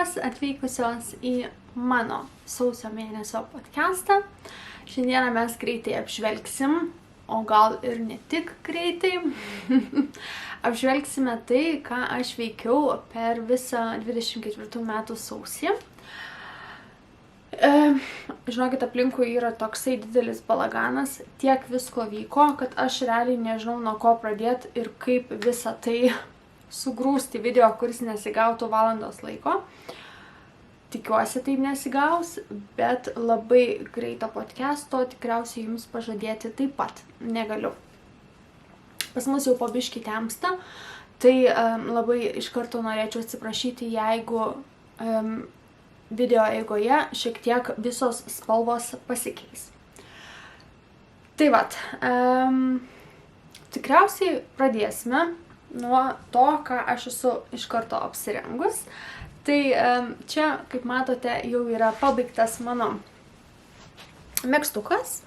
visos atvykusios į mano sausio mėnesio podcastą. Šiandieną mes greitai apžvelgsim, o gal ir ne tik greitai, apžvelgsime tai, ką aš veikiau per visą 24 metų sausį. Žinokit, aplinkui yra toksai didelis balaganas, tiek visko vyko, kad aš realiai nežinau, nuo ko pradėti ir kaip visą tai sugrūsti video, kuris nesigautų valandos laiko. Tikiuosi taip nesigaus, bet labai greito podcast'o tikriausiai jums pažadėti taip pat negaliu. Pas mus jau po biškį temsta, tai labai iš karto norėčiau atsiprašyti, jeigu video eigoje šiek tiek visos spalvos pasikeis. Tai vat, tikriausiai pradėsime nuo to, ką aš esu iš karto apsirengus. Tai čia, kaip matote, jau yra pabaigtas mano megztukas.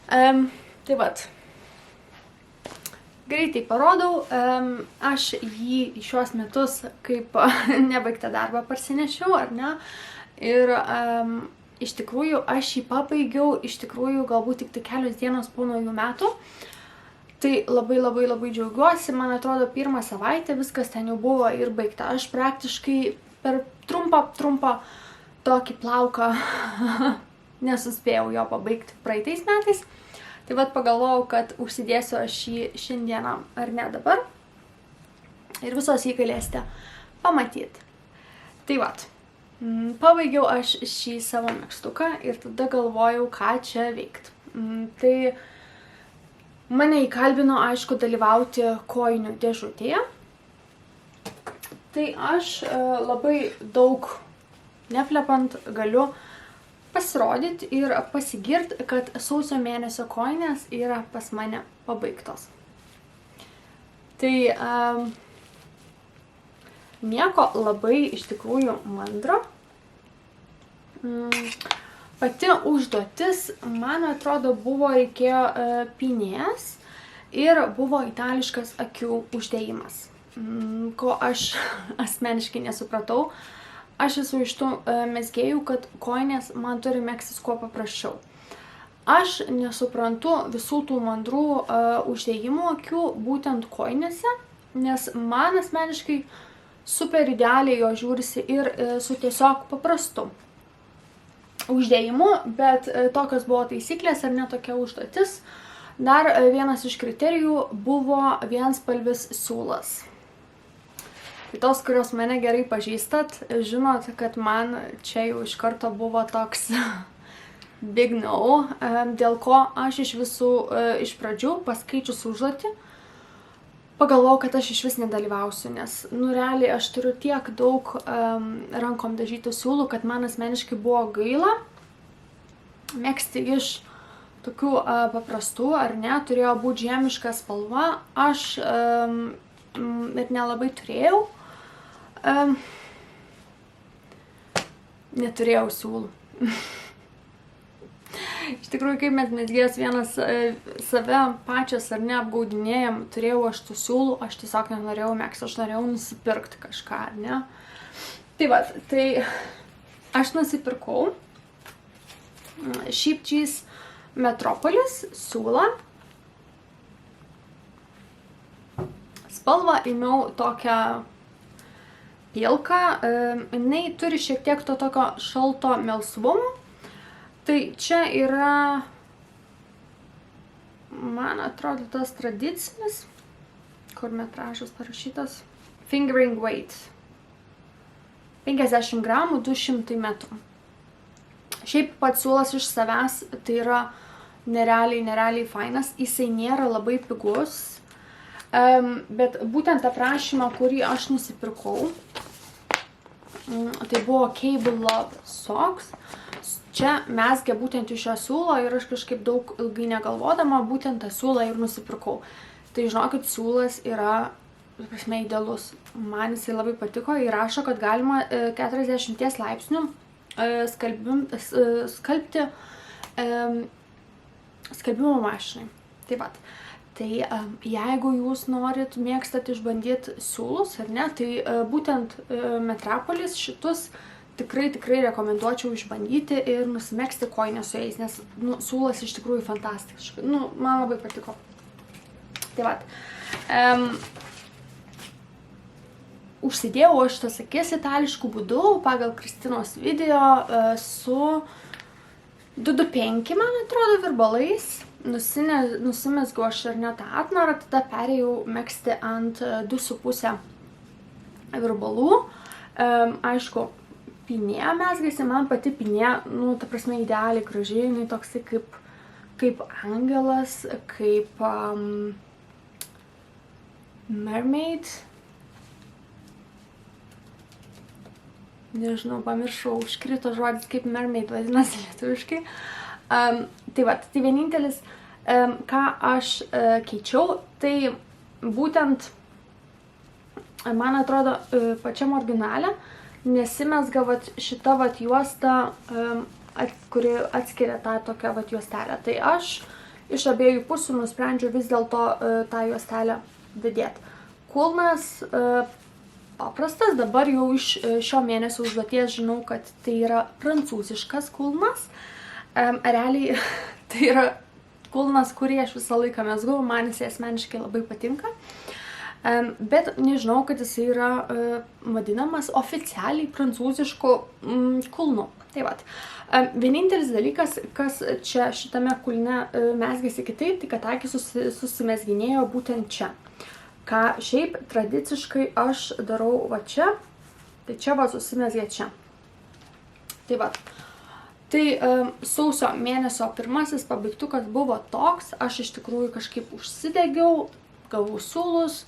Tai vat, greitai parodau, aš jį į šiuos metus kaip nebaigtą darbą parsinešiau, ar ne? Ir iš tikrųjų aš jį pabaigiau, iš tikrųjų galbūt tik kelios dienos po naujų metų. Tai labai džiaugiuosi, man atrodo, pirmą savaitę viskas ten jau buvo ir baigta. Aš praktiškai per trumpą tokį plauką nesuspėjau jo pabaigti praeitais metais. Tai vat pagalvojau, kad užsidėsiu aš jį šiandieną ar ne dabar. Ir visos jį galėsite pamatyti. Tai vat, pabaigiau aš šį savo megztuką ir tada galvojau, ką čia veikti. Tai mane įkalbino, aišku, dalyvauti kojinių dėžutėje. Tai aš labai daug neplepant galiu pasirodyti ir pasigirti, kad sausio mėnesio kojinės yra pas mane pabaigtos. Tai nieko labai iš tikrųjų mandro. Pati užduotis, man atrodo, reikėjo pynės ir buvo itališkas akių uždėjimas, ko aš asmeniškai nesupratau. Aš esu iš tų mezgėjų, kad kojinės man turi megztis kuo paprasčiau. Aš nesuprantu visų tų mandrų uždėjimų akių būtent kojinėse, nes man asmeniškai super idealiai jo žiūrisi ir su tiesiog paprastu uždėjimu, bet tokios buvo taisyklės ar ne tokia užduotis. Dar vienas iš kriterijų buvo vienspalvis siūlas. Tai tos, kurios mane gerai pažįstat, žinot, kad man čia jau iš karto buvo toks big no, dėl ko aš iš pradžių paskaičius užduotį, pagalvojau, kad aš iš vis nedalyvausiu, nes, realiai aš turiu tiek daug rankom dažytų siūlų, kad man asmeniškai buvo gaila megzti iš tokių paprastų, ar ne, turėjo būti žiemiška spalva, aš net nelabai turėjau, neturėjau siūlų. Iš tikrųjų, kaip mes mezgėjos vienas save pačias ar neapgaudinėjom, turėjau aš tų siūlų, aš tiesiog nenorėjau megzti, aš norėjau nusipirkti kažką, ar ne? Tai va, tai aš nusipirkau Sheep Cheese Metropolis siūlą. Spalvą ėmiau tokią pilką, jinai turi šiek tiek to tokio šalto melsvumo. Tai čia yra, man atrodo, tas tradicinis, kur metražas parašytas, fingering weight. 50 gramų, 200 metrų. Šiaip pats siūlas iš savęs, tai yra nerealiai fainas, jisai nėra labai pigus, bet būtent aprašymą, kurį aš nusipirkau, tai buvo Cable Love Socks. Čia mezgė būtent iš šio siūlo ir aš kažkaip daug ilgai negalvodama būtent tą siūlą ir nusipirkau. Tai žinokit, siūlas yra, prasme, idealus. Man jisai labai patiko, įrašo, kad galima 40 laipsnių skalbti skalbimo mašinai. Taip pat. Tai jeigu jūs mėgstat išbandyti siūlus, ar ne, tai būtent Metropolis šitus tikrai rekomenduočiau išbandyti ir nusimegzti kojinę su jais, nes siūlas iš tikrųjų fantastiškai. Man labai patiko. Tai vat. Užsidėjau aš tas akis itališkų būdų pagal Kristinos video su 225, man atrodo, virbalais. Nusimezgiau aš ar ne tą atmarą, tada perėjau megzti ant 2,5 virbalų. Aišku, pinė mezgėsi, man pati pinė, ta prasme, idealiai gražiai, jinai toksai kaip angelas, kaip mermaid. Nežinau, pamiršau, užkrito žodis, kaip mermaid vadinasi lietuviškai. Tai vienintelis, ką aš keičiau, tai būtent, man atrodo, pačiam originale nesimezga šita juosta, kuri atskiria tą tokią juostelę. Tai aš iš abiejų pusių nusprendžiau vis dėlto tą juostelę didėti. Kulnas paprastas, dabar jau iš šio mėnesio užduoties žinau, kad tai yra prancūziškas kulnas. Realiai tai yra kulnas, kurį aš visą laiką mezgau, man jis asmeniškai labai patinka. Bet nežinau, kad jis yra vadinamas oficialiai prancūzišku kulnu. Tai vat. Vienintelis dalykas, kas čia šitame kulne mezgėsi kitaip, tai kad akys susimezginėjo būtent čia. Ką šiaip tradiciškai aš darau va čia, tai čia susimezgė čia. Tai vat. Tai sausio mėnesio pirmasis pabaigtukas buvo toks, aš iš tikrųjų kažkaip užsidegiau, gavau siūlus,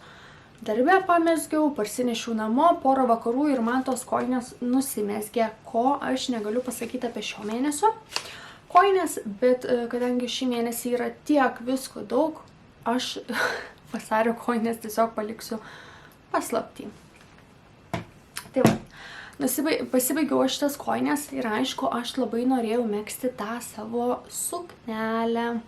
darbe pamezgiau, parsinešiau namo, porą vakarų ir man tos kojinės nusimezgė, ko aš negaliu pasakyti apie šio mėnesio kojinės, bet kadangi šį mėnesį yra tiek visko daug, aš vasario kojinės tiesiog paliksiu paslaptį. Tai va. Pasibaigiau šitas kojinės ir aišku, aš labai norėjau megzti tą savo suknelę.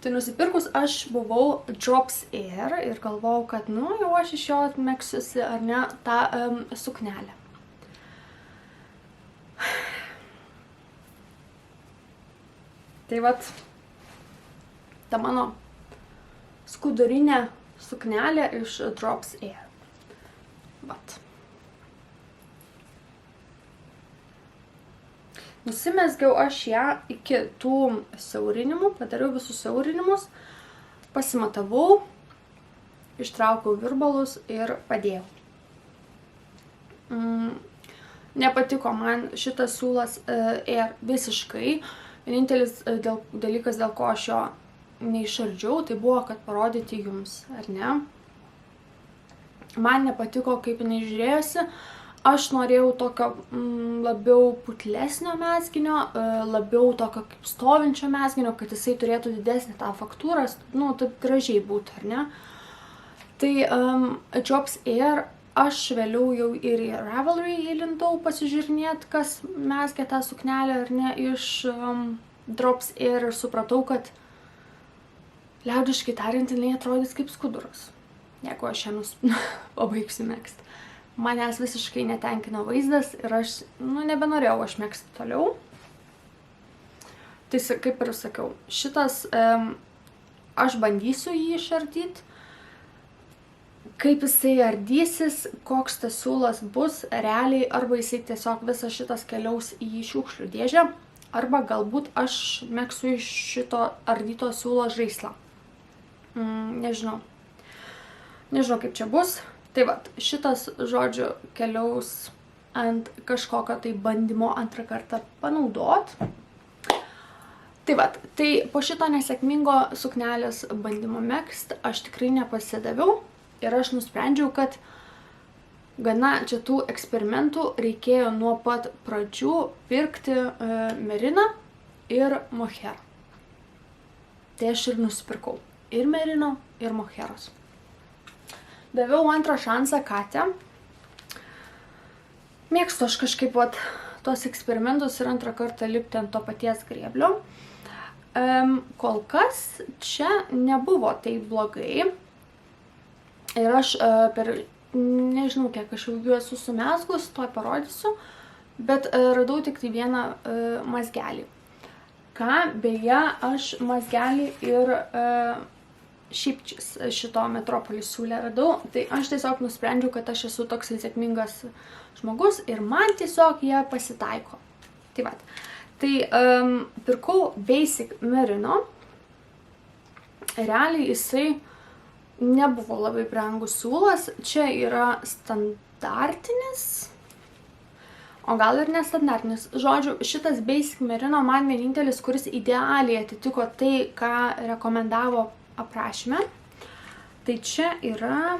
Tai nusipirkus aš buvau Drops Air ir galvojau, kad jau aš iš jo megsiuosi ar ne tą suknelę. Tai vat, ta mano skudurinė suknelė iš Drops Air. Vat. Nusimezgiau aš ją iki tų siaurinimų, padariau visus siaurinimus, pasimatavau, ištraukiau virbalus ir padėjau. Nepatiko man šitas siūlas Air visiškai. Vienintelis dalykas, dėl ko aš jo neišardžiau, tai buvo, kad parodyti jums, ar ne? Man nepatiko, kaip jinai žiūrėjosi. Aš norėjau tokio labiau putlesnio mezginio, labiau tokio kaip stovinčio mezginio, kad jisai turėtų didesnį tą faktūrą, taip gražiai būtų, ar ne? Tai Drops Air aš vėliau jau ir į Ravelry įlindau pasižiūrinėti, kas mezgė tą suknelę, ar ne, iš Drops Air ir supratau, kad liaudiškai tariant, jinai atrodys kaip skuduras, jeigu aš ją pabaigsiu megzti. Manęs visiškai netenkina vaizdas ir aš, nebenorėjau aš megzti toliau. Tai kaip ir sakiau, šitas, aš bandysiu jį išardyti. Kaip jisai ardysis, koks tas siūlas bus, realiai, arba jisai tiesiog visas šitas keliaus į šiukšlių dėžę, arba galbūt aš megsiu iš šito ardyto siūlo žaislą. Nežinau. Nežinau, kaip čia bus. Tai va, šitas, žodžiu, keliaus ant kažkokio tai bandymo antrą kartą panaudot. Tai va, tai po šito nesėkmingo suknelės bandymo megzt aš tikrai nepasidaviau ir aš nusprendžiau, kad gana čia tų eksperimentų reikėjo nuo pat pradžių pirkti meriną ir moherą. Tai aš ir nusipirkau. Ir merino, ir moheros. Daviau antrą šansą Katę. Mėgstu aš kažkaip tos eksperimentus ir antrą kartą lipti ant to paties grėblio. Kol kas čia nebuvo taip blogai. Ir aš nežinau, kiek aš jau jų esu sumezgus, tuoj parodysiu, bet radau tik tai vieną mazgelį. Ką, beje, aš mazgelį ir šiaip šito Metropolis siūlę radau, tai aš tiesiog nusprendžiau, kad aš esu toks sėkmingas žmogus ir man tiesiog jie pasitaiko. Tai vat. Tai pirkau Basic Merino. Realiai jisai nebuvo labai brangus siūlas. Čia yra standartinis, o gal ir nestandartinis. Žodžiu, šitas Basic Merino man vienintelis, kuris idealiai atitiko tai, ką rekomendavo aprašyme. Tai čia yra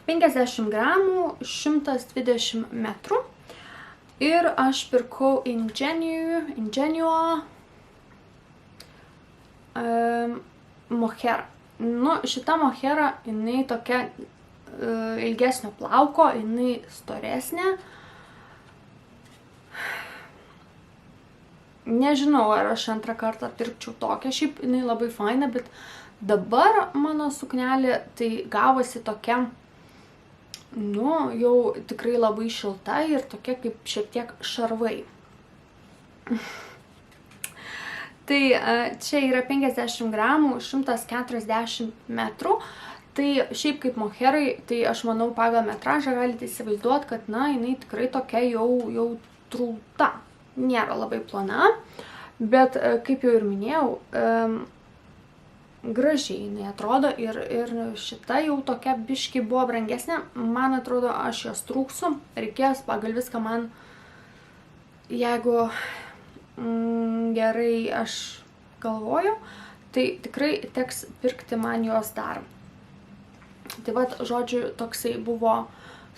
50 gramų, 120 metrų. Ir aš pirkau Ingenio moherą. Nu, šita mohera, jinai tokia ilgesnio plauko, jinai storesnė. Nežinau, ar aš antrą kartą pirkčiau tokią, šiaip jinai labai faina, bet dabar mano suknelė tai gavosi tokia, nu, jau tikrai labai šilta ir tokia kaip šiek tiek šarvai. Tai čia yra 50 gramų, 140 metrų. Tai šiaip kaip moherai, tai aš manau pagal metražą galite įsivaizduoti, kad, na, jinai tikrai tokia jau trūta. Nėra labai plona, bet kaip jau ir minėjau, gražiai jinai atrodo ir šita jau tokia biški buvo brangesnė. Man atrodo, aš jos trūksiu. Reikės pagal viską man, jeigu gerai aš galvoju, tai tikrai teks pirkti man jos dar. Tai vat, žodžiu, toksai buvo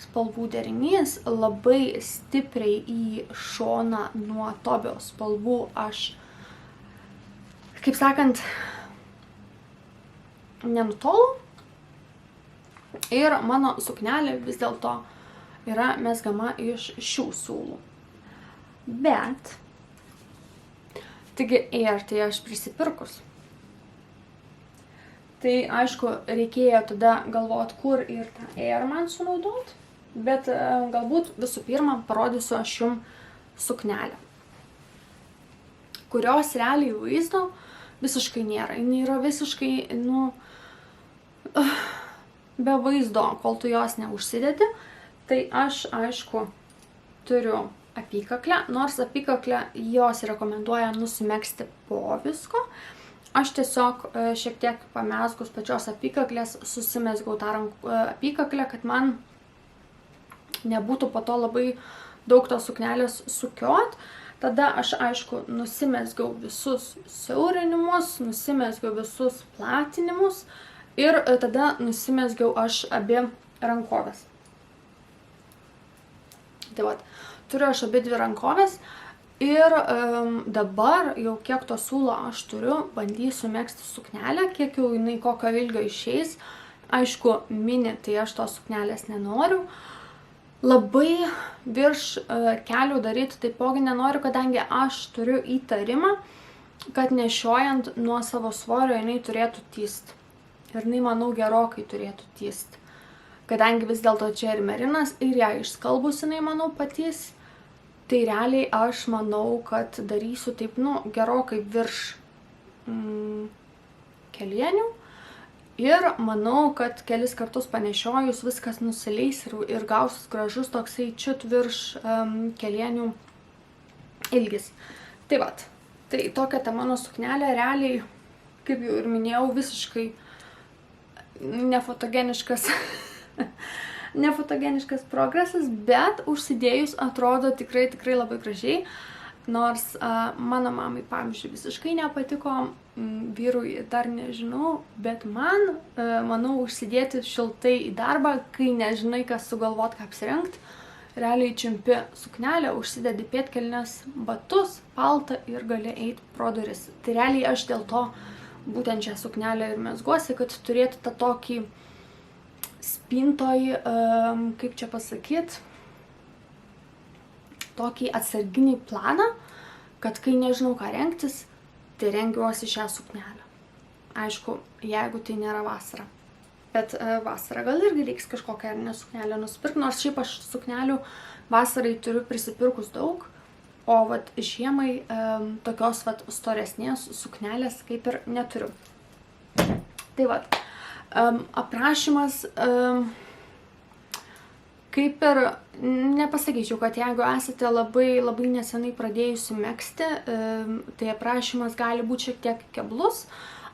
spalvų derinys, labai stipriai į šoną nuo Tobio spalvų aš, kaip sakant, nenutolau. Ir mano suknelė vis dėlto yra mezgama iš šių siūlų. Bet, taigi, tai aš prisipirkus. Tai, aišku, reikėjo tada galvoti, kur ir tą man sunaudoti. Bet galbūt visų pirma parodysiu aš jums suknelę, kurios realiai vaizdo visiškai nėra. Jis yra visiškai, nu, be vaizdo, kol tu jos neužsidedi. Tai aš, aišku, turiu apykaklę, nors apykaklę jos rekomenduoja nusimegzti po visko. Aš tiesiog šiek tiek pamezgus pačios apykaklės susimezgiau tą apykaklę, kad man nebūtų po to labai daug tos suknelės sukiot. Tada aš, aišku, nusimezgiau visus siaurinimus, nusimezgiau visus platinimus ir tada nusimezgiau aš abi rankovės. Tai vat, turiu aš abi dvi rankovės ir dabar jau kiek to siūlo aš turiu, bandysiu megzti suknelę, kiek jau jinai kokio ilgio išeis. Aišku, mini, tai aš tos suknelės nenoriu. Labai virš kelių daryti taipogi nenoriu, kadangi aš turiu įtarimą, kad nešiojant nuo savo svorio jinai turėtų tysti. Ir jinai, manau, gerokai turėtų tysti. Kadangi vis dėlto čia ir merinas, ir ją išskalbus jinai, manau, patys, tai realiai aš manau, kad darysiu taip, nu, gerokai virš kelienių. Ir manau, kad kelis kartus panešiojus viskas nusileis ir gausis gražus toksai čiut virš kelienių ilgis. Tai vat, tai tokia ta mano suknelė realiai, kaip jau ir minėjau, visiškai nefotogeniškas, nefotogeniškas progresas, bet užsidėjus atrodo tikrai labai gražiai. Nors mano mamai, pavyzdžiui, visiškai nepatiko, vyrui dar nežinau, bet man, manau, užsidėti šiltai į darbą, kai nežinai, kas sugalvot, ką apsirengti. Realiai čiumpi suknelę, užsidedi pėdkelnes, batus, paltą ir gali eiti pro duris. Tai realiai aš dėl to būtent šią suknelę ir mezguosi, kad turėtų tą tokį spintoj, kaip čia pasakyti, tokį atsarginį planą, kad kai nežinau, ką rengtis, tai rengiuosi šią suknelę. Aišku, jeigu tai nėra vasara. Bet vasarą gal irgi reiks kažkokią suknelę nusipirkti, nors šiaip aš suknelių vasarai turiu prisipirkus daug, o vat žiemai tokios vat storesnės suknelės kaip ir neturiu. Tai vat, aprašymas, kaip ir nepasakyčiau, kad jeigu esate labai nesenai pradėjusi megzti, tai aprašymas gali būti šiek tiek keblus.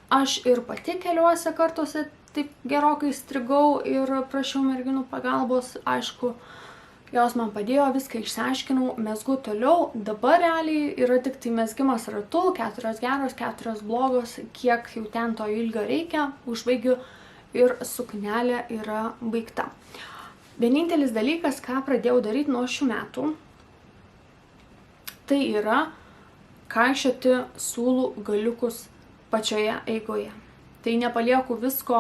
Aš ir pati keliuose kartuose taip gerokai strigau ir prašiau merginų pagalbos, aišku, jos man padėjo, viską išsiaiškinau, mezgu toliau, dabar realiai yra tik tai mezgimas ratu, 4 geros, 4 blogos, kiek jau ten to ilgio reikia, užbaigiu ir suknelė yra baigta. Vienintelis dalykas, ką pradėjau daryti nuo šių metų, tai yra kaišioti siūlų galiukus pačioje eigoje. Tai nepalieku visko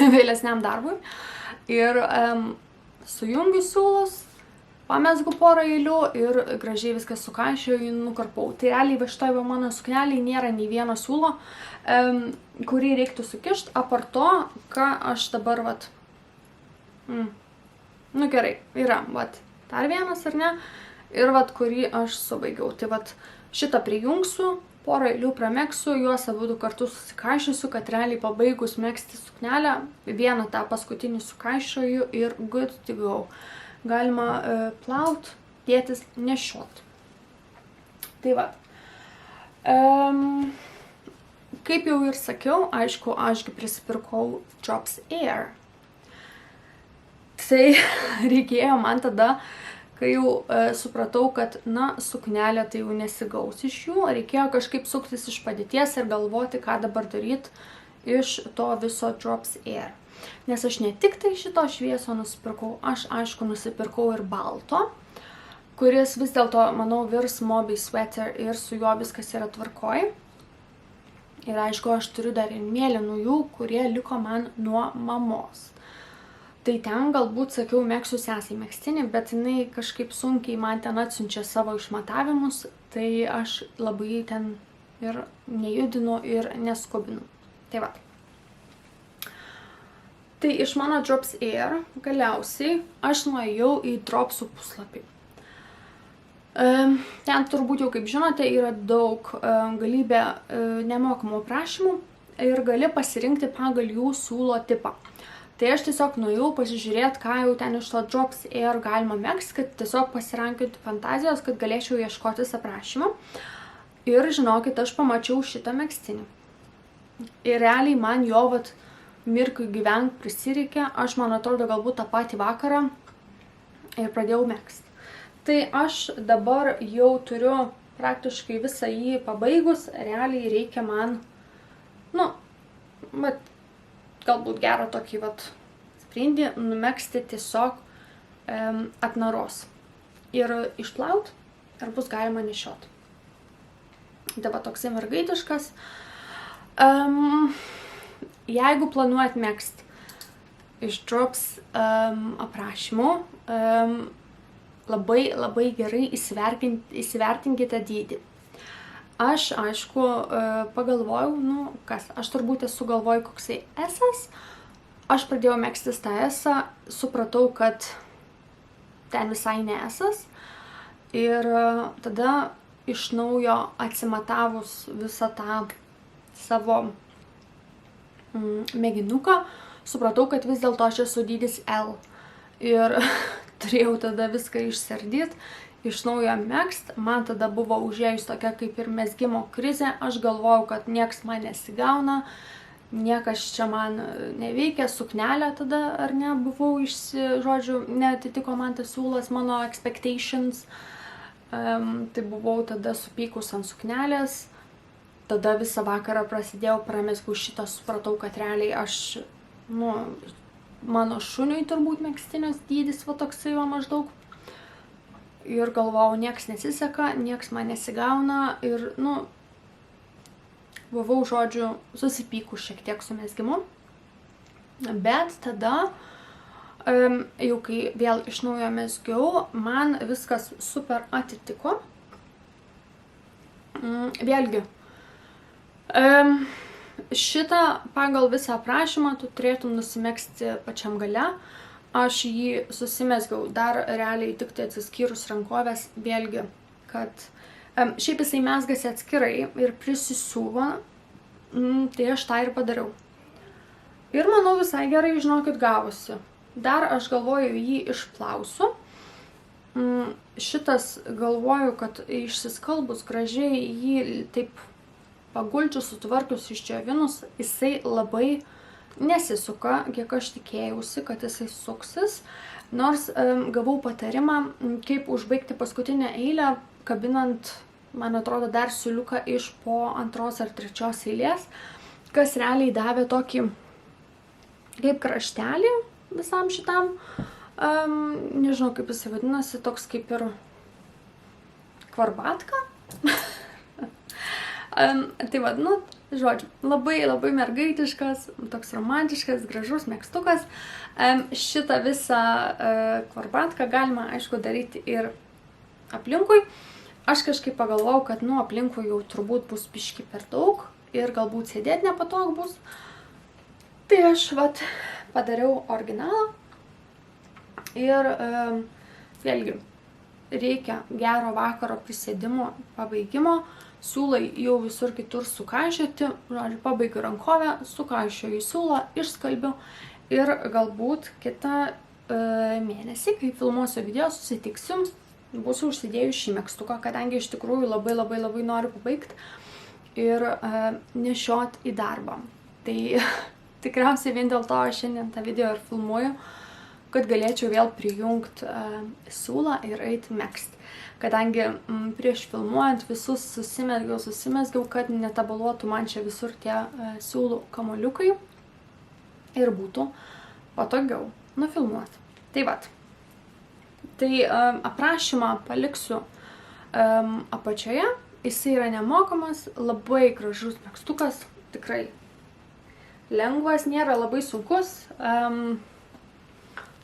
vėlesniam darbui ir sujungiu siūlus, pamezgu porą eilių ir gražiai viskas sukaišioju, nukarpau. Tai realiai va šitoj va mano sukneliai nėra nei vieno siūlo, kurį reiktų sukišti, apart to, ką aš dabar vat... Nu gerai, yra vat dar vienas ar ne, ir vat kurį aš subaigiau. Tai vat šitą prijungsiu, porą eilių pramegsiu, juos abudu kartu susikaišysiu, kad realiai pabaigus megzti suknelę, vieną tą paskutinį sukaišioju ir good to go. Galima plaut, dėtis, nešiot. Tai va. Kaip jau ir sakiau, aišku, ašgi prisipirkau Drops Air. Tai reikėjo man tada, kai jau supratau, kad, na, suknelė tai jau nesigaus iš jų, reikėjo kažkaip suktis iš padėties ir galvoti, ką dabar daryti iš to viso Drops Air. Nes aš ne tik tai šito švieso nusipirkau, aš aišku nusipirkau ir balto, kuris vis dėlto, manau, virs Moby Sweater ir su juo viskas yra tvarkoj. Ir aišku, aš turiu dar ir mėlynųjų, kurie liko man nuo mamos. Tai ten galbūt, sakiau, megsiu sesai megztinį, bet jinai kažkaip sunkiai man ten atsiunčia savo išmatavimus, tai aš labai ten ir nejudinu ir neskubinu. Tai va. Tai iš mano Drops Air galiausiai aš nuėjau į Dropsų puslapį. Ten turbūt jau, kaip žinote, yra daug galybė nemokamų aprašymų ir gali pasirinkti pagal jų siūlo tipą. Tai aš tiesiog nuėjau pasižiūrėti, ką jau ten iš to Drops Air galima megzti, kad tiesiog pasirankioti fantazijos, kad galėčiau ieškotis aprašymą. Ir žinokit, aš pamačiau šitą megztinį. Ir realiai man jo vat mirkui gyvenk prisireikė, aš man atrodo galbūt tą patį vakarą ir pradėjau megzti. Tai aš dabar jau turiu praktiškai visą jį pabaigus, realiai reikia man, nu, vat, galbūt gerą tokį vat sprindį numegzti tiesiog ant naros ir išplaut ir bus galima nešiot. Tai va toksai mergaitiškas. Jeigu planuojat megzti iš Drops aprašymų, labai gerai įsivertinkite dydį. Aš, aišku, pagalvojau, nu, kas, aš turbūt esu galvoju, koksai S-as. Aš pradėjau megztis tą S-ą, supratau, kad ten visai ne S-as. Ir tada iš naujo atsimatavus visą tą savo mėginuką, supratau, kad vis dėlto aš esu dydis L. Ir turėjau tada viską išsardyti, iš naujo megzt. Man tada buvo užėjus tokia kaip ir mezgimo krizė. Aš galvojau, kad nieks man nesigauna, niekas čia man neveikia, suknelę tada, ar ne, buvau žodžiu, neatitiko man tas siūlas mano expectations. Tai buvau tada supykus ant suknelės. Tada visą vakarą prasidėjau, pramezgu šitą, supratau, kad realiai aš, nu, mano šuniui turbūt megztinės dydis va toksai va maždaug. Ir galvojau, nieks nesiseka, nieks man nesigauna ir, nu, buvau, žodžiu, susipykus šiek tiek su mezgimu. Bet tada jau kai vėl iš naujo mezgiau, man viskas super atitiko. Vėlgi, šitą pagal visą aprašymą tu turėtum nusimegzti pačiam gale. Aš jį susimezgiau dar realiai tik tai atsiskyrus rankovės, vėlgi, kad šiaip jisai mezgasi atskirai ir prisisiuva, tai aš tą ir padariau. Ir manau visai gerai, žinokit, gavosi. Dar aš galvoju jį išplausiu. Šitas galvoju, kad išsiskalbus gražiai jį taip paguldžius, sutvarkius, išdžiovinus, jisai labai nesisuka, kiek aš tikėjausi, kad jisai suksis. Nors gavau patarimą, kaip užbaigti paskutinę eilę, kabinant, man atrodo, dar siūliuką iš po 2 ar 3 eilės, kas realiai davė tokį kaip kraštelį visam šitam, nežinau kaip jisai vadinasi, toks kaip ir kvarbatka. Tai vad, žodžiu, labai labai mergaitiškas, toks romantiškas, gražus megztukas. Šitą visą kvarbatką galima, aišku, daryti ir aplinkui. Aš kažkaip pagalvojau, kad aplinkui jau turbūt bus biški per daug ir galbūt sėdėti nepatogu bus. Tai aš padariau originalą ir vėlgi reikia gero vakaro prisėdimo, pabaigimo. Siūlai jau visur kitur sukaišioti, pabaigiu rankovę, sukaišioju siūlą, išskalbiu ir galbūt kitą mėnesį, kai filmuosiu video, susitiksiu, būsiu užsidėjus šį megztuką, kadangi iš tikrųjų labai labai labai noriu pabaigti ir nešiot į darbą. Tai tikriausiai vien dėl to aš šiandien tą video ir filmuoju, kad galėčiau vėl prijungti siūlą ir eiti megzti. Kadangi prieš filmuojant visus susimezgiau, kad netabaluotų man čia visur tie siūlų kamuoliukai ir būtų patogiau nufilmuoti. Tai vat. Tai aprašymą paliksiu apačioje. Jisai yra nemokamas, labai gražus megztukas, tikrai lengvas, nėra labai sunkus.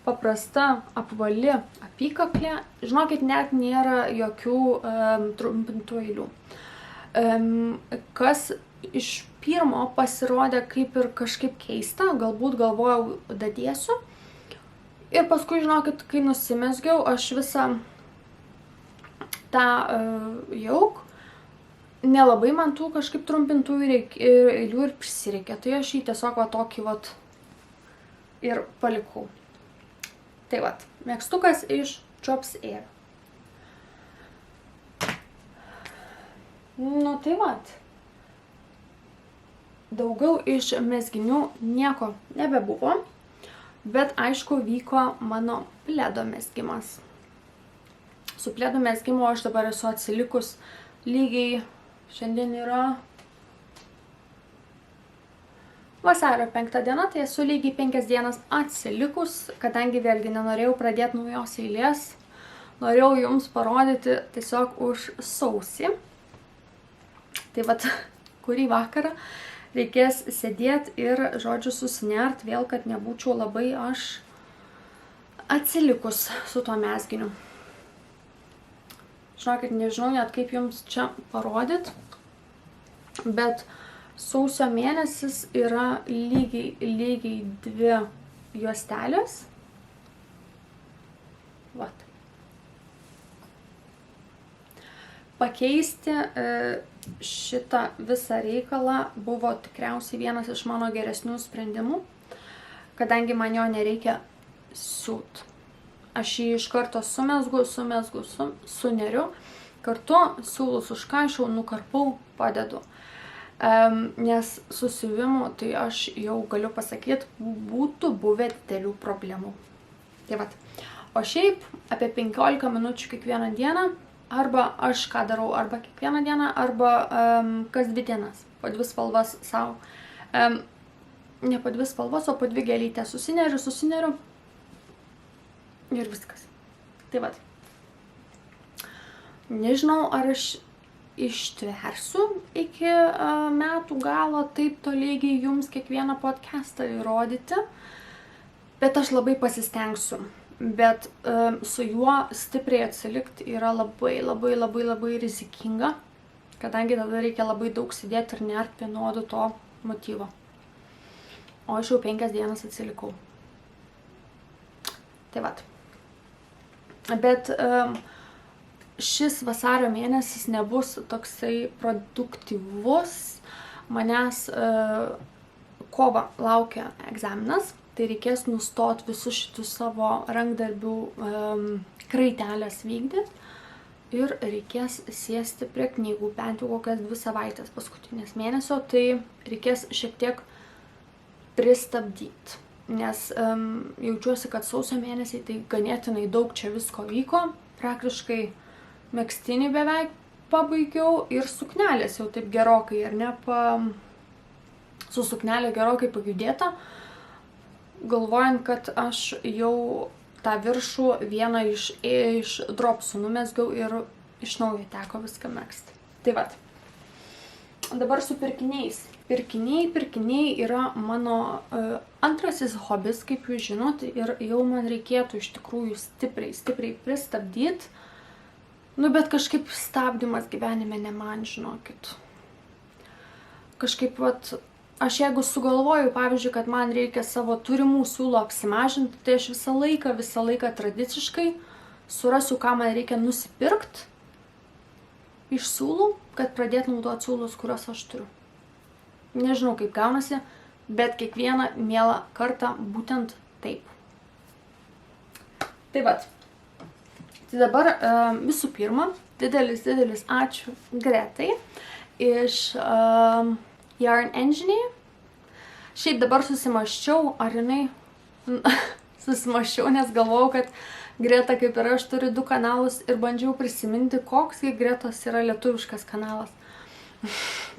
Paprasta, apvali apykaklė. Žinokit, net nėra jokių trumpintų eilių. Kas iš pirmo pasirodė kaip ir kažkaip keista, galbūt galvojau dadėsiu. Ir paskui, žinokit, kai nusimezgiau, aš visą tą jauk, nelabai man tų kažkaip trumpintų eilių ir prisireikė. Tai aš jį tiesiog tokį ir palikau. Tai vat, megztukas iš Chops Air. Tai vat. Daugiau iš mezginių nieko nebebuvo, bet aišku vyko mano pledo mezgimas. Su pledo mezgimu aš dabar esu atsilikus lygiai, šiandien yra vasario 5 diena, tai esu lygiai 5 dienas atsilikus, kadangi vėlgi nenorėjau pradėti naujos eilės, norėjau jums parodyti tiesiog už sausį. Tai vat, kurį vakarą reikės sėdėti ir, žodžiu, susinert vėl, kad nebūčiau labai aš atsilikus su tuo mezginiu. Žinokit, nežinau net kaip jums čia parodyti, bet sausio mėnesis yra lygiai 2 juostelės. Vat. Pakeisti šitą visą reikalą buvo tikriausiai vienas iš mano geresnių sprendimų, kadangi man jo nereikia siūt. Aš jį iš karto sumezgu, suneriu, kartu siūlus užkaišau, nukarpau, padedu. Nes su siuvimu, tai aš jau galiu pasakyti, būtų buvę didelių problemų. Tai vat. O šiaip apie 15 minučių kiekvieną dieną, arba aš ką darau, arba kiekvieną dieną, arba kas 2 dienas, po 2 spalvas savo. Ne po 2 spalvas, o po 2 gėlytės susineriu ir viskas. Tai vat. Nežinau, ar aš ištversiu iki metų galo taip tolygiai jums kiekvieną podcastą įrodyti. Bet aš labai pasistengsiu. Bet su juo stipriai atsilikti yra labai rizikinga, kadangi tada reikia labai daug sėdėti ir nerti prie nuodo to motyvo. O aš jau 5 dienas atsilikau. Tai vat. Bet šis vasario mėnesis nebus toksai produktyvus. Manęs kovą laukia egzaminas, tai reikės nustoti visus šitus savo rankdarbių kraitelės vykdyti ir reikės sėsti prie knygų bent jau kokias 2 savaitės paskutinės mėnesio, tai reikės šiek tiek pristabdyti. Nes jaučiuosi, kad sausio mėnesiai tai ganėtinai daug čia visko vyko, praktiškai megztinį beveik pabaigiau ir suknelės jau taip gerokai, ar ne, su suknelė gerokai pajudėta, galvojant, kad aš jau tą viršų vieną iš dropsų numezgiau ir iš naujo teko viską megzti. Tai vat. Dabar su pirkiniais. Pirkiniai yra mano antrasis hobis, kaip jūs žinot, ir jau man reikėtų iš tikrųjų stipriai pristabdyti. Nu, bet kažkaip stabdymas gyvenime ne man, žinokit. Kažkaip, vat, aš jeigu sugalvoju, pavyzdžiui, kad man reikia savo turimų siūlų apsimažinti, tai aš visą laiką tradiciškai surasiu, ką man reikia nusipirkti iš siūlų, kad pradėti naudoti siūlus, kuriuos aš turiu. Nežinau, kaip gaunasi, bet kiekvieną mielą kartą būtent taip. Tai vat. Tai dabar visų pirma, didelis ačiū Gretai iš Yarn Engineer. Šiaip dabar susimaščiau, ar jinai susimaščiau, nes galvojau, kad Greta kaip ir aš turi 2 kanalus ir bandžiau prisiminti, koks Gretos yra lietuviškas kanalas.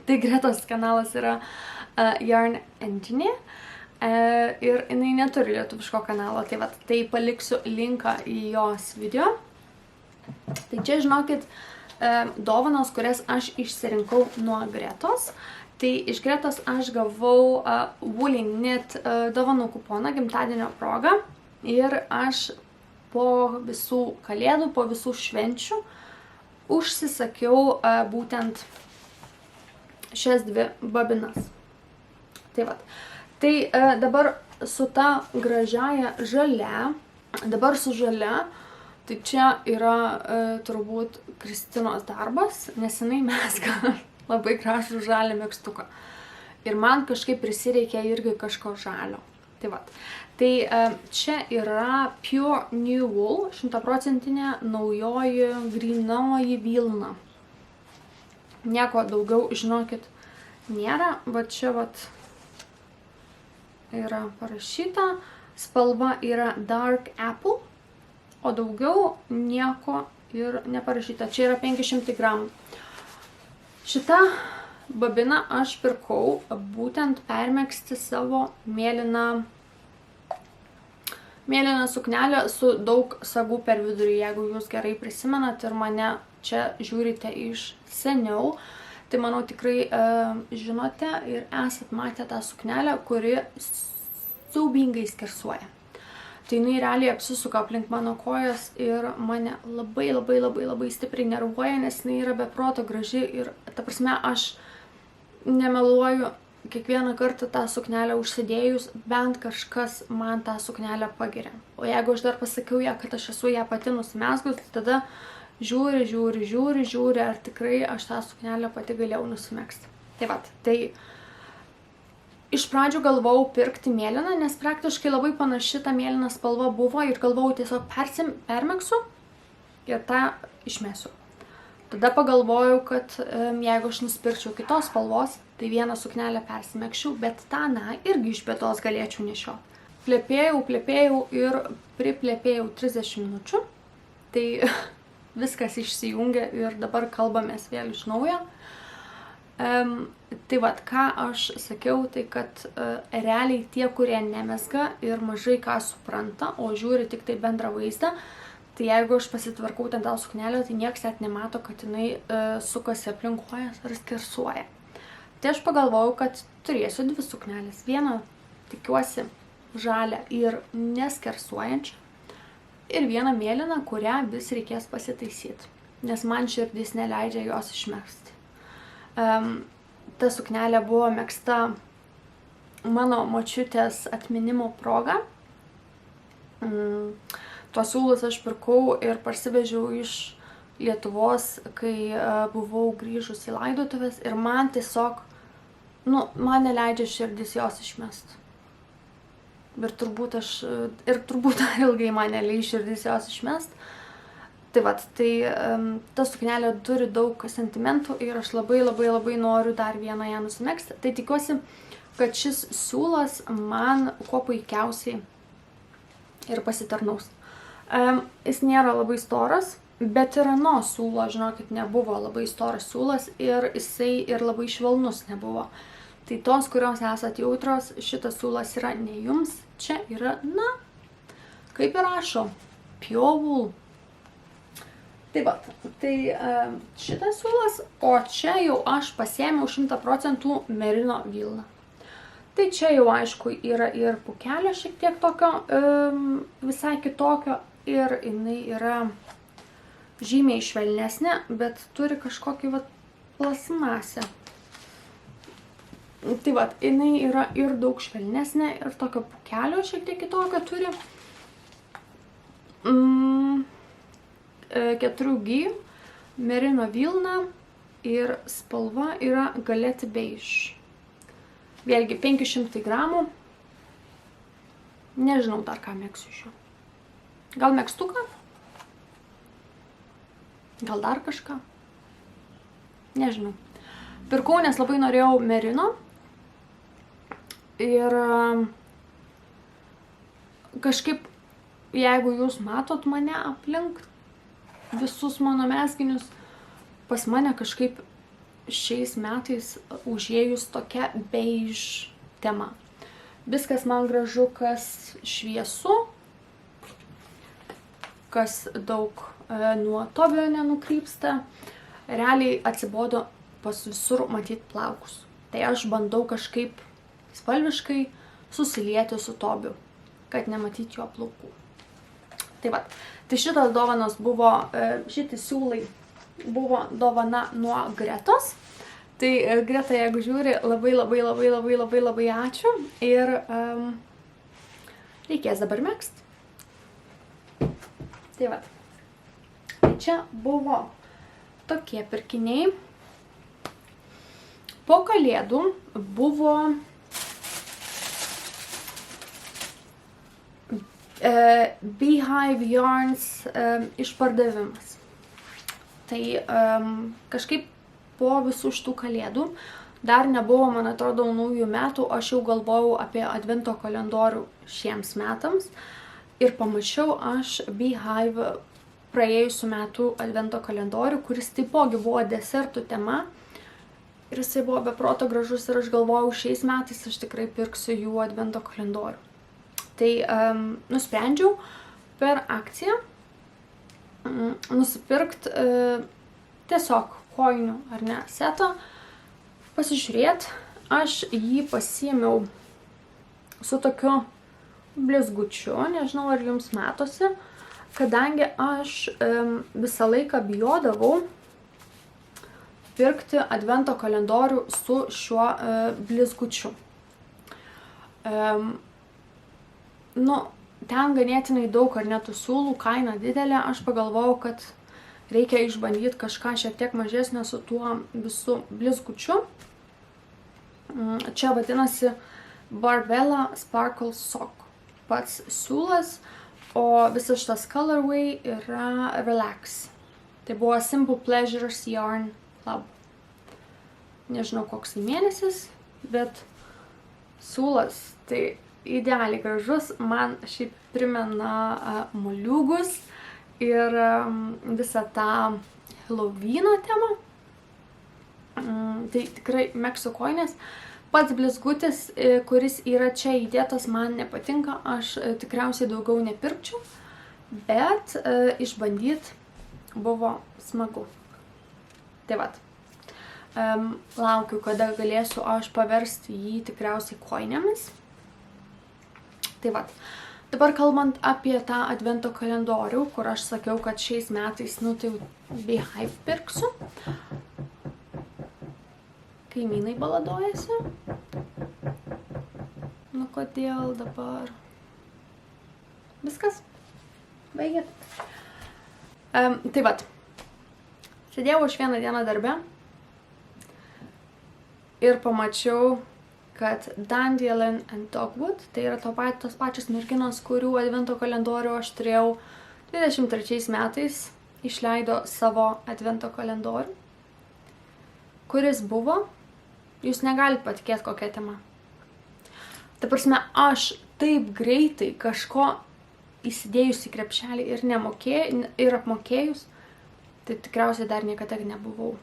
Tai Gretos kanalas yra Yarn Engineer ir jinai neturi lietuviško kanalo, tai, vat, tai paliksiu linką į jos video. Tai čia, žinokit, dovanos, kurias aš išsirinkau nuo Gretos. Tai iš Gretos aš gavau Woolly Knit dovanų kuponą gimtadienio proga ir aš po visų kalėdų, po visų švenčių užsisakiau būtent šias 2 babinas. Tai vat. Tai dabar su ta gražiaja žalia, su žalia, tai čia yra turbūt Kristinos darbas, nes jinai mezga labai gražų žalią megztuką. Ir man kažkaip prisireikė irgi kažko žalio. Tai vat. Tai čia yra Pure New Wool, 100% naujoji, grynoji vilna. Nieko daugiau, žinokit, nėra. Va čia vat yra parašyta. Spalva yra Dark Apple, o daugiau nieko ir neparašyta. Čia yra 500 gramų. Šitą babiną aš pirkau būtent permegzti savo mėlyną suknelę su daug sagų per vidurį. Jeigu jūs gerai prisimenat ir mane čia žiūrite iš seniau, tai manau tikrai žinote ir esat matę tą suknelę, kuri siaubingai skersuoja. Tai jinai realiai apsisuka aplink mano kojas ir mane labai stipriai nervuoja, nes jinai yra be proto graži ir, ta prasme, aš nemeluoju, kiekvieną kartą tą suknelę užsidėjus, bent kažkas man tą suknelę pagiria. O jeigu aš dar pasakiau ją, kad aš esu ją pati nusimezgus, tada žiūri, ar tikrai aš tą suknelę pati galėjau nusimegzti. Tai vat, tai iš pradžių galvojau pirkti mėlyną, nes praktiškai labai panaši ta mėlyna spalva buvo ir galvojau tiesiog permegsiu ir tą išmesiu. Tada pagalvojau, kad jeigu aš nusipirkčiau kitos spalvos, tai vieną suknelę persimegščiau, bet tą, irgi iš bėdos galėčiau nešioti. Plepėjau ir priplepėjau 30 minučių, tai viskas išsijungė ir dabar kalbamės vėl iš naujo. Tai vat, ką aš sakiau, tai kad realiai tie, kurie nemezga ir mažai ką supranta, o žiūri tik tai bendrą vaizdą, tai jeigu aš pasitvarkau ten tą suknelę, tai nieks net nemato, kad jinai sukasi aplink kojas ar skersuoja. Tai aš pagalvojau, kad turėsiu 2 suknelės. Vieną, tikiuosi, žalią ir neskersuojančią. Ir vieną mėlyną, kurią vis reikės pasitaisyti, nes man širdis neleidžia jos išmesti. Ta suknelė buvo megzta mano močiutės atminimo proga. Tuos siūlus aš pirkau ir parsivežiau iš Lietuvos, kai buvau grįžus į laidotuvės, ir man tiesiog, man neleidžia širdis jos išmesti. Ir turbūt dar ilgai man neleis širdis jos išmest. Ta suknelė turi daug sentimentų ir aš labai noriu dar vieną ją nusimegzti. Tai tikiuosi, kad šis siūlas man kuo puikiausiai ir pasitarnaus. Jis nėra labai storas, bet ir ano siūlo, žinokit, nebuvo labai storas siūlas ir jisai ir labai švelnus nebuvo. Tai tos, kurios esat jautros, šitas siūlas yra ne jums, čia yra, kaip ir rašo, pure wool. Tai šitas siūlas, o čia jau aš pasiėmiau 100% merino vilną. Tai čia jau aišku yra ir pukelio šiek tiek tokio, visai kitokio, ir jinai yra žymiai švelnesnė, bet turi kažkokį plasmasę. Jinai yra ir daug švelnesnė, ir tokio pukelio šiek tiek kitokio turi. 4G merino vilna ir spalva yra galeti beige. Vėlgi 500 gramų. Nežinau dar ką megsiu iš jo. Gal megztuką? Gal dar kažką? Nežinau. Pirkau, nes labai norėjau merino. Ir kažkaip, jeigu jūs matot mane aplink visus mano mezginius, pas mane kažkaip šiais metais užėjus tokia beige tema. Viskas man gražu, kas šviesu, kas daug nuo tobio nenukrypsta. Realiai atsibodo pas visur matyti plaukus. Tai aš bandau kažkaip spalviškai susilieti su tobiu, kad nematyti jo plaukų. Tai šitas dovanas buvo, šitie siūlai buvo dovana nuo Gretos. Tai Greta, jeigu žiūri, labai ačiū. Ir reikės dabar megzti. Tai čia buvo tokie pirkiniai. Po kalėdų buvo Beehive Yarns išpardavimas. Tai kažkaip po visų šitų kalėdų dar nebuvo, man atrodo, naujų metų, aš jau galvojau apie advento kalendorių šiems metams ir pamačiau aš Beehive praėjusių metų advento kalendorių, kuris taipogi buvo desertų tema. Ir jisai buvo be proto gražus ir aš galvojau, šiais metais aš tikrai pirksiu jų advento kalendorių. Tai nusprendžiau per akciją nusipirkti tiesiog kojinių ar ne setą, pasižiūrėti. Aš jį pasiėmiau su tokiu blizgučiu, nežinau ar jums matosi, kadangi aš visą laiką bijodavau pirkti advento kalendorių su šiuo blizgučiu. Ten ganėtinai daug ar net siūlų, kaina didelė, aš pagalvojau, kad reikia išbandyti kažką šiek tiek mažesnio su tuo visu blizgučiu. Čia vadinasi Barbella Sparkle Sock pats siūlas, o visas šitas colorway yra Relax. Tai buvo Simple Pleasures Yarn Club. Nežinau, koks mėnesis, bet siūlas tai idealiai gražus, man šiaip primena moliūgus ir visą tą Halloweeno temą. Tai tikrai megsiu kojines. Pats blizgutis, kuris yra čia įdėtas, man nepatinka, aš tikriausiai daugiau nepirkčiau, bet išbandyti buvo smagu. Tai vat. Laukiu, kada galėsiu aš paversti jį tikriausiai kojinėmis. Tai vat. Dabar kalbant apie tą advento kalendorių, kur aš sakiau, kad šiais metais, tai Beehive pirksiu. Kaimynai baladojasi. Kodėl dabar? Viskas? Baigėt? Tai vat. Sėdėjau aš vieną dieną darbe ir pamačiau, kad Dandelion and Dogwood, tai yra tos pačios merginos, kurių advento kalendorių aš turėjau 23 metais, išleido savo advento kalendorių, kuris buvo, jūs negalit patikėti kokia tema. Ta prasme, aš taip greitai kažko įsidėjus į krepšelį ir apmokėjus, tai tikriausiai dar niekada nebuvau.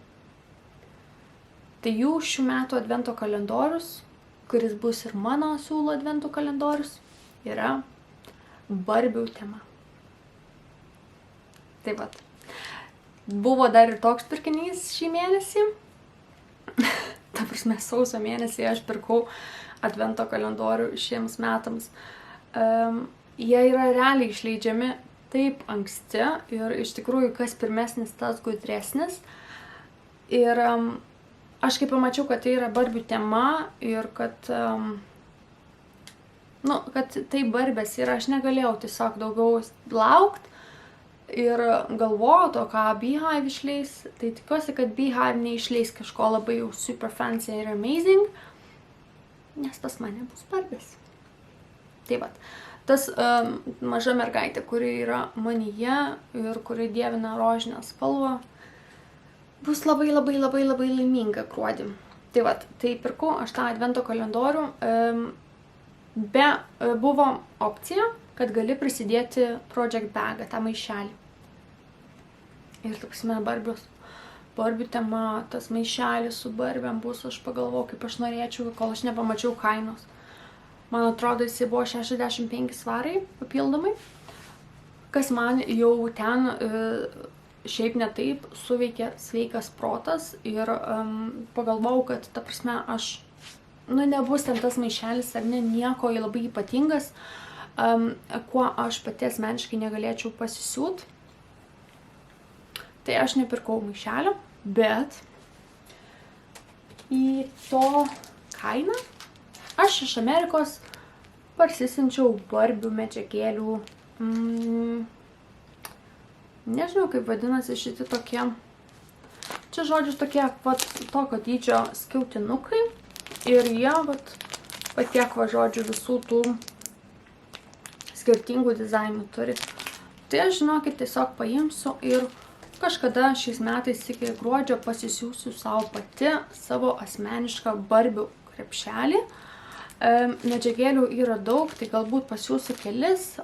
Tai jų šių metų advento kalendorius, kuris bus ir mano siūlo advento kalendorius, yra Barbių tema. Tai vat. Buvo dar ir toks pirkinys šį mėnesį. Ta prasme, sausio mėnesį aš pirkau advento kalendorių šiems metams. Jie yra realiai išleidžiami taip anksti ir iš tikrųjų kas pirmesnis, tas gudresnis. Ir aš kai pamačiau, kad tai yra Barbių tema ir kad tai Barbės ir aš negalėjau tiesiog daugiau laukt ir galvojau to, ką Beehive išleis, tai tikiuosi, kad Beehive neišleis kažko labai jau super fancy ir amazing, nes pas mane bus Barbės. Tai vat, tas maža mergaitė, kuri yra manyje ir kuri dievina rožinę spalvą, bus labai laiminga gruodį. Tai vat, tai pirkau aš tą advento kalendorių. Buvo opcija, kad gali prisidėti project bagą, tą maišelį. Ir taksime Barbių tema, tas maišelis su Barbiam bus, aš pagalvojau, kaip aš norėčiau, kol aš nepamačiau kainos. Man atrodo, jisai buvo 65 svarai papildomai, kas man jau ten šiaip ne taip suveikė sveikas protas ir pagalvojau, kad ta prasme aš, nebus ten tas maišelis ar ne, nieko labai ypatingas, kuo aš pati asmeniškai negalėčiau pasisiūt. Tai aš nepirkau maišelio, bet į to kainą aš iš Amerikos parsisinčiau Barbių medžiagėlių, nežinau kaip vadinasi šitie tokie, čia žodžiu tokie tokio dydžio skiautinukai ir jie patiek žodžiu visų tų skirtingų dizainų turi. Tai aš žinokit tiesiog paimsiu ir kažkada šiais metais iki gruodžio pasisiūsiu savo pati savo asmenišką Barbių krepšelį. Medžiagėlių yra daug, tai galbūt pasiūsiu kelis,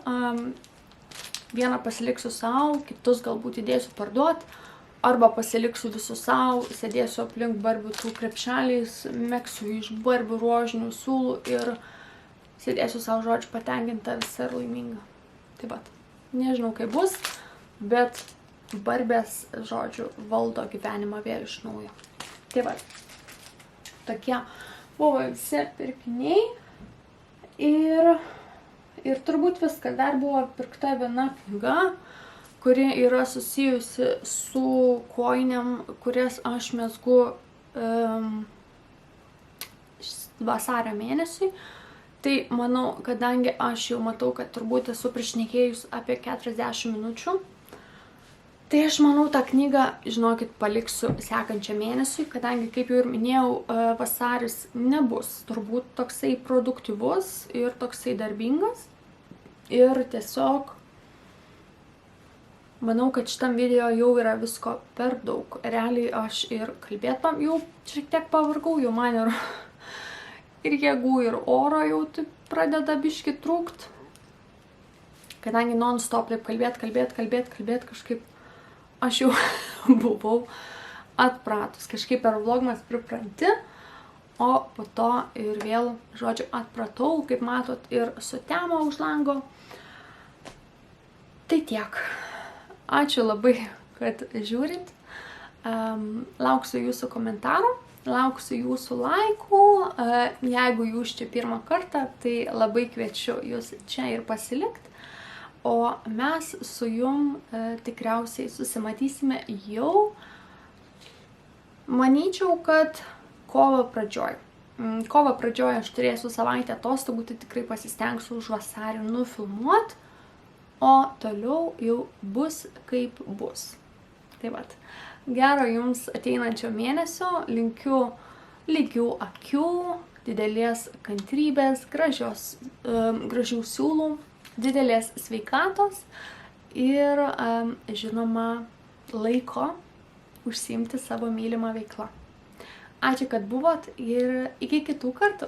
vieną pasiliksiu savo, kitus galbūt įdėsiu parduot, arba pasiliksiu visus savo, sėdėsiu aplink Barbių tų krepšeliais, megsiu iš Barbių rožinių siūlų ir sėdėsiu savo žodžiu patenkinta visa ir laiminga. Tai vat, nežinau kaip bus, bet Barbės žodžiu valdo gyvenimą vėl iš naujo. Tai vat, tokie buvo visi pirkiniai ir turbūt viskas. Dar buvo pirkta viena knyga, kuri yra susijusi su kojinėm, kurias aš mezgu vasario mėnesiui. Tai manau, kadangi aš jau matau, kad turbūt esu prišnekėjus apie 40 minučių, tai aš manau, tą knygą, žinokit, paliksiu sekančią mėnesiui, kadangi, kaip jau ir minėjau, vasaris nebus turbūt toksai produktyvus ir toksai darbingas. Ir tiesiog manau, kad šitam video jau yra visko per daug. Realiai aš ir kalbėtam jau šiek tiek pavargau, jau man ir jėgų, ir oro jau taip pradeda biški trūkt. Kadangi non-stop taip kalbėt kažkaip aš jau buvau atpratus. Kažkaip per vlogmas pripranti, o po to ir vėl, žodžiu, atpratau, kaip matot, ir sutemo už lango. Tai tiek. Ačiū labai, kad žiūrit. Lauksiu jūsų komentarų. Lauksiu jūsų laikų. Jeigu jūs čia pirmą kartą, tai labai kviečiu jūs čia ir pasilikti. O mes su jum tikriausiai susimatysime jau, manyčiau, kad kovo pradžioj. Kovo pradžioj aš turėsiu savaitę atostogų, tai tikrai pasistengsiu už vasarį nufilmuoti, o toliau jau bus kaip bus. Tai vat, gero jums ateinančio mėnesio, linkiu lygių akių, didelės kantrybės, gražių siūlų, didelės sveikatos ir, žinoma, laiko užsiimti savo mylimą veiklą. Ačiū, kad buvot ir iki kitų kartų.